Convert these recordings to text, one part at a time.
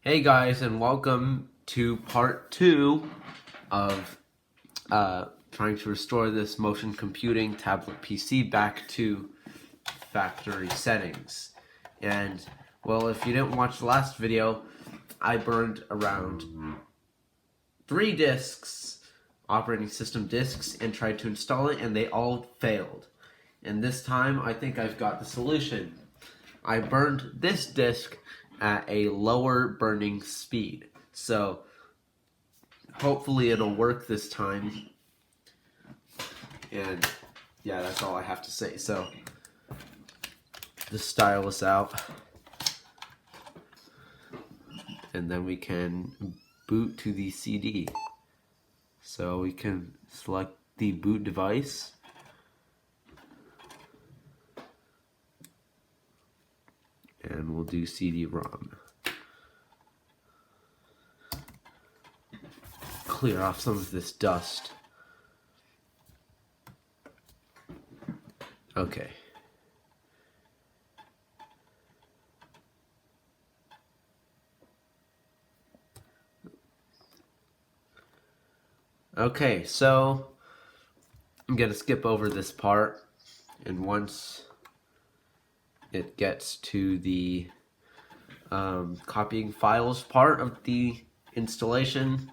Hey guys, and welcome to part 2 of trying to restore this motion computing tablet PC back to factory settings. And, well, if you didn't watch the last video, I burned around 3 disks, operating system disks, and tried to install it, and they all failed. And this time, I think I've got the solution. I burned this disk at a lower burning speed. So hopefully it'll work this time. And yeah, that's all I have to say. So the stylus out. And then we can boot to the CD. So we can select the boot device. And we'll do CD-ROM. Clear off some of this dust. Okay. Okay, so I'm gonna skip over this part, and once it gets to the copying files part of the installation,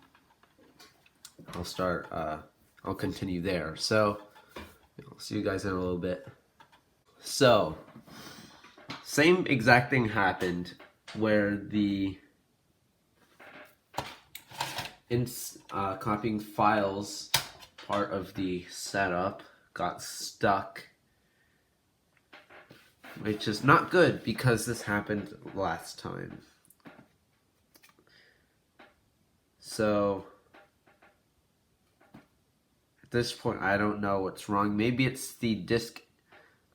I'll continue there. So I'll see you guys in a little bit. So same exact thing happened where the copying files part of the setup got stuck, which is not good because this happened last time. So at this point, I don't know what's wrong. Maybe it's the disk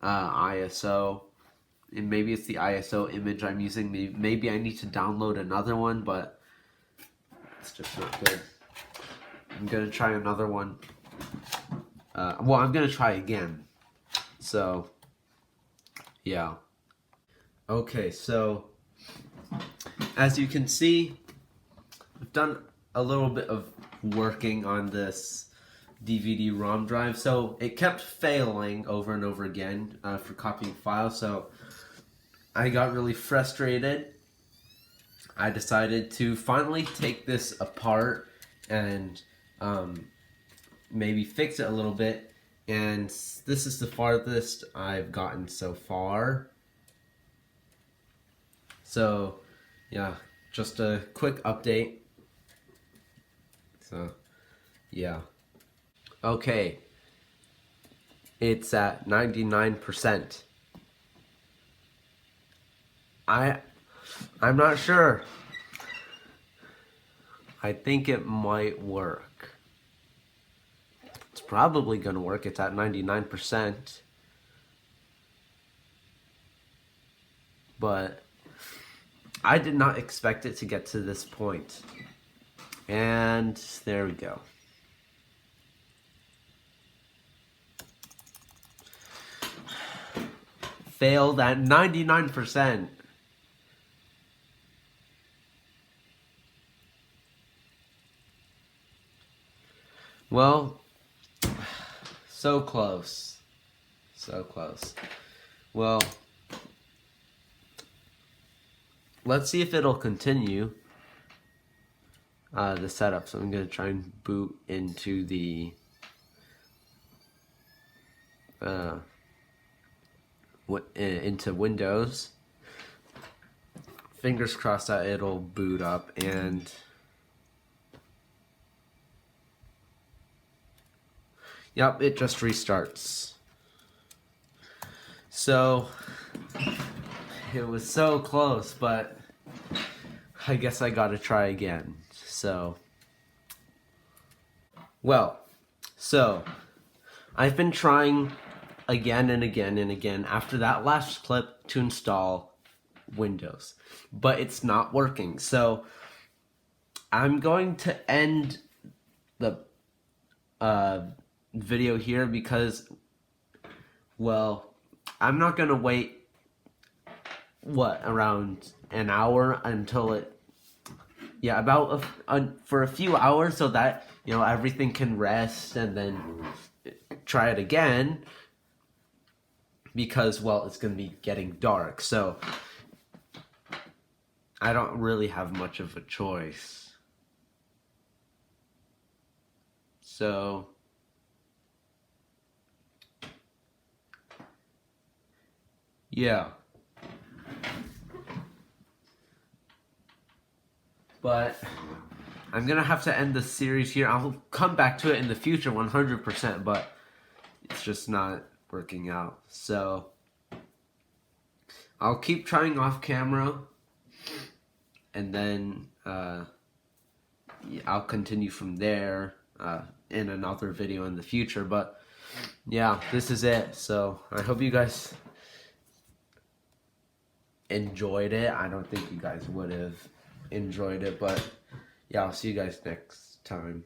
ISO, and maybe it's the ISO image I'm using. Maybe I need to download another one, but it's just not good. I'm gonna try another one. Well, I'm gonna try again. So yeah. Okay, so as you can see, I've done a little bit of working on this DVD-ROM drive. So it kept failing over and over again for copying files. So I got really frustrated. I decided to finally take this apart and maybe fix it a little bit. And this is the farthest I've gotten so far. So, yeah, just a quick update. So, yeah. Okay. It's at 99%. I'm not sure. I think it might work. It's probably going to work. It's at 99%. But I did not expect it to get to this point. And there we go. Failed at 99%. Well, so close. So close. Well, let's see if it'll continue the setup. So I'm going to try and boot into the into Windows. Fingers crossed that it'll boot up, and yep, it just restarts. So it was so close, but I guess I gotta try again. So, well, so I've been trying again and again and again after that last clip to install Windows, but it's not working. So I'm going to end the video here because, well, I'm not gonna wait around an hour until it yeah, about for a few hours so that, you know, everything can rest, and then try it again because, well, it's going to be getting dark. So I don't really have much of a choice. So yeah. But I'm gonna have to end the series here. I'll come back to it in the future 100%, but it's just not working out. So I'll keep trying off camera, and then I'll continue from there in another video in the future. But yeah, this is it. So I hope you guys enjoyed it. I don't think you guys would have enjoyed it, but yeah, I'll see you guys next time.